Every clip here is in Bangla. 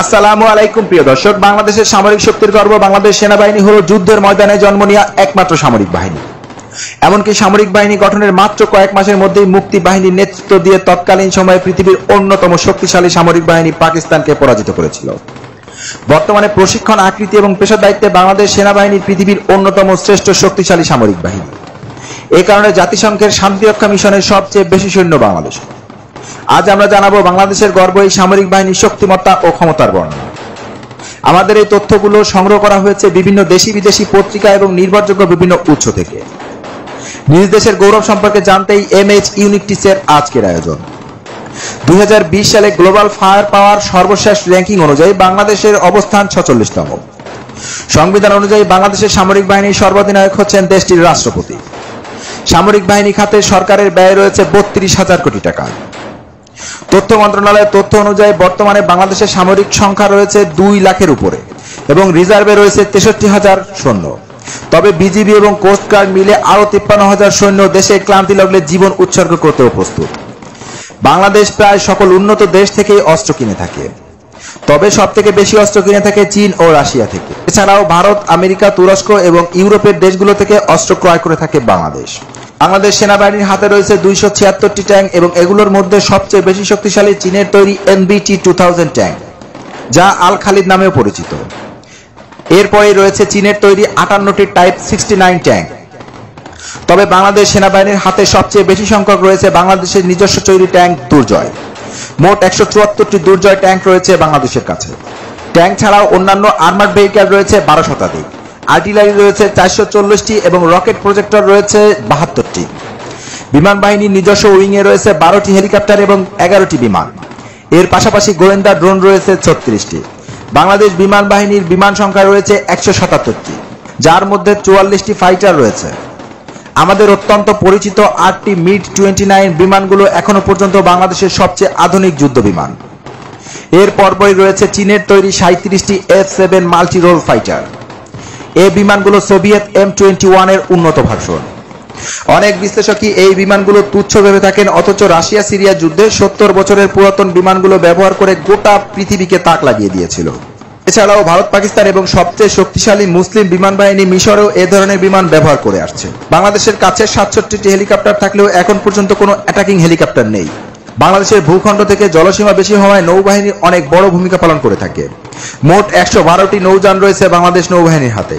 আসসালামু আলাইকুম প্রিয় দর্শক, বাংলাদেশের সামরিক শক্তির গর্ব বাংলাদেশ সেনাবাহিনী হলো যুদ্ধের ময়দানে জন্ম নেওয়া একমাত্র সামরিক বাহিনী। এমনকি সামরিক বাহিনী গঠনের মাত্র কয়েক মাসের মধ্যেই মুক্তি বাহিনীর নেতৃত্ব দিয়ে তৎকালীন সময়ে পৃথিবীর অন্যতম শক্তিশালী সামরিক বাহিনী পাকিস্তানকে পরাজিত করেছিল। বর্তমানে প্রশিক্ষণ, আকৃতি এবং পেশার দায়িত্বে বাংলাদেশ সেনাবাহিনী পৃথিবীর অন্যতম শ্রেষ্ঠ শক্তিশালী সামরিক বাহিনী। এই কারণে জাতিসংঘের শান্তিরক্ষা মিশনের সবচেয়ে বেশি সৈন্য বাংলাদেশ। আজ আমরা জানাবো বাংলাদেশের গর্ব এই সামরিক বাহিনীর শক্তিমত্তা ও ক্ষমতার বর্ণনা। আমাদের এই তথ্যগুলো সংগ্রহ করা হয়েছে বিভিন্ন দেশি বিদেশি পত্রিকা এবং নির্ভরযোগ্য বিভিন্ন উৎস থেকে। নিজ দেশের গৌরব সম্পর্কে জানতেই MH ইউনিটিসের আজকের আয়োজন। 2020 সালে গ্লোবাল ফায়ার পাওয়ার সর্বশেষ র্যাঙ্কিং অনুযায়ী বাংলাদেশের অবস্থান 46তম। সংবিধান অনুযায়ী বাংলাদেশের সামরিক বাহিনীর সর্বাধিনায়ক হচ্ছেন দেশটির রাষ্ট্রপতি। সামরিক বাহিনী খাতে সরকারের ব্যয় রয়েছে 32,000 কোটি টাকা। তথ্য মন্ত্রণালয়ের তথ্য অনুযায়ী বর্তমানে বাংলাদেশের সামরিক সংখ্যা রয়েছে 2 লাখের উপরে এবং রিজার্ভে রয়েছে 63,000 সৈন্য। তবে বিজিবি এবং কোস্টগার্ড মিলে আরো 53,000 সৈন্য দেশে ক্লান্তি লাগলে জীবন উৎসর্গ করতেও প্রস্তুত। বাংলাদেশ প্রায় সকল উন্নত দেশ থেকেই অস্ত্র কিনে থাকে, তবে সব থেকে বেশি অস্ত্র কিনে থাকে চীন ও রাশিয়া থেকে। এছাড়াও ভারত, আমেরিকা, তুরস্ক এবং ইউরোপের দেশগুলো থেকে অস্ত্র ক্রয় করে থাকে বাংলাদেশ। বাংলাদেশ সেনাবাহিনীর হাতে রয়েছে 276টি ট্যাঙ্ক এবং এগুলোর মধ্যে সবচেয়ে বেশি শক্তিশালী চীনের তৈরি NBT-2000 ট্যাঙ্ক, যা আল খালিদ নামেও পরিচিত। এরপরে রয়েছে চীনের তৈরি 58টি টাইপ 69 ট্যাঙ্ক। তবে বাংলাদেশ সেনাবাহিনীর হাতে সবচেয়ে বেশি সংখ্যক রয়েছে বাংলাদেশের নিজস্ব তৈরি ট্যাঙ্ক দুর্জয়। মোট 174টি দুর্জয় ট্যাঙ্ক রয়েছে বাংলাদেশের কাছে। ট্যাঙ্ক ছাড়াও অন্যান্য আর্মার্ড ভেহিক্যাল রয়েছে 12 শতাধিক, আর্টিলারি রয়েছে 440টি এবং রকেট প্রজেক্টর রয়েছে 72টি। বিমান বাহিনীর নিজস্ব উইংয়ে রয়েছে 12টি হেলিকপ্টার এবং 11টি বিমান। এর পাশাপাশি গোয়েন্দা ড্রোন রয়েছে 36টি। বাংলাদেশ বিমান বাহিনীর বিমান সংখ্যা রয়েছে 177টি, যার মধ্যে 44টি ফাইটার রয়েছে। আমাদের অত্যন্ত পরিচিত 8টি MiG-29 বিমানগুলো এখনো পর্যন্ত বাংলাদেশের সবচেয়ে আধুনিক যুদ্ধ বিমান। এর পরপরই রয়েছে চীনের তৈরি 37টি F-7 মাল্টি রোল ফাইটার। এই বিমানগুলো সোভিয়েত M21 এর উন্নত ভার্সন। অনেক বিশ্লেষকই এই বিমানগুলো তুচ্ছ ভেবে থাকেন, অথচ রাশিয়া সিরিয়া যুদ্ধে 70 বছরের পুরাতন বিমানগুলো ব্যবহার করে গোটা পৃথিবীকে তাক লাগিয়ে দিয়েছিল। এছাড়াও ভারত, পাকিস্তান এবং সবচেয়ে শক্তিশালী মুসলিম বিমান বাহিনী মিশরেও এ ধরনের বিমান ব্যবহার করে আসছে। বাংলাদেশের কাছে 67টি হেলিকপ্টার থাকলেও এখন পর্যন্ত কোনো অ্যাটাকিং হেলিকপ্টার নেই। বাংলাদেশের ভূখণ্ড থেকে জলসীমা বেশি হওয়ায় নৌবাহিনী অনেক বড় ভূমিকা পালন করে থাকে। মোট 112টি নৌযান রয়েছে বাংলাদেশ নৌবাহিনীর হাতে।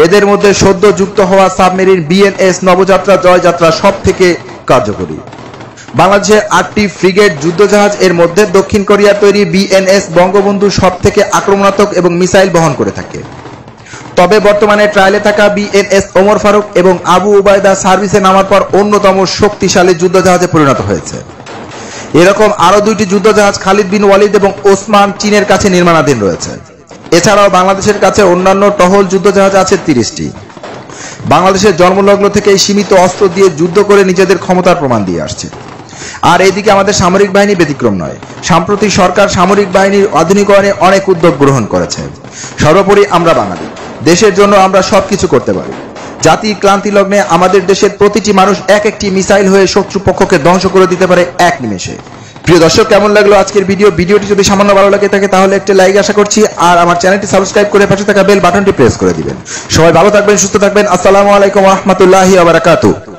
এদের মধ্যে সদ্য যুক্ত হওয়া সাবমেরিন BNS নবযাত্রা, জয়যাত্রা সব থেকে কার্যকরী। বাংলাদেশের 8টি ফ্রিগেট যুদ্ধজাহাজ, এর মধ্যে দক্ষিণ কোরিয়ার তৈরি BNS বঙ্গবন্ধু সব থেকে আক্রমণাত্মক এবং মিসাইল বহন করে থাকে। তবে বর্তমানে ট্রায়ালে থাকা BNS ওমর ফারুক এবং আবু উবায়দা সার্ভিসে নামার পর অন্যতম শক্তিশালী যুদ্ধজাহাজে পরিণত হয়েছে। এরকম আরো 2টি যুদ্ধজাহাজ খালিদ বিন ওয়ালিদ এবং ওসমান চীনের কাছে নির্মাণাধীন রয়েছে। এছাড়াও বাংলাদেশের কাছে অন্যান্য টহল যুদ্ধজাহাজ আছে 30টি। বাংলাদেশের জন্মলগ্ন থেকেই সীমিত অস্ত্র দিয়ে যুদ্ধ করে নিজেদের ক্ষমতার প্রমাণ দিয়ে আসছে। আর এইদিকে আমাদের সামরিক বাহিনী ব্যতিক্রম নয়। সাম্প্রতিক সরকার সামরিক বাহিনীর আধুনিকরণে অনেক উদ্যোগ গ্রহণ করেছে। সর্বোপরি আমরা বাঙালি, দেশের জন্য আমরা সবকিছু করতে পারি। জাতির ক্লান্তি লগ্নে আমাদের দেশের প্রতিটি মানুষ এক একটি মিসাইল হয়ে শত্রুপক্ষকে ধ্বংস করে দিতে পারে এক নিমেষে। প্রিয় দর্শক, কেমন লাগলো আজকের ভিডিওটি যদি সামান্য ভালো লাগে থাকে তাহলে একটা লাইক আশা করছি, আর আমার চ্যানেলটি সাবস্ক্রাইব করে পাশে থাকা বেল বাটনটি প্রেস করে দিবেন। সবাই ভালো থাকবেন, সুস্থ থাকবেন। আসসালামু আলাইকুম ওয়া রাহমাতুল্লাহি ওয়া বারাকাতুহু।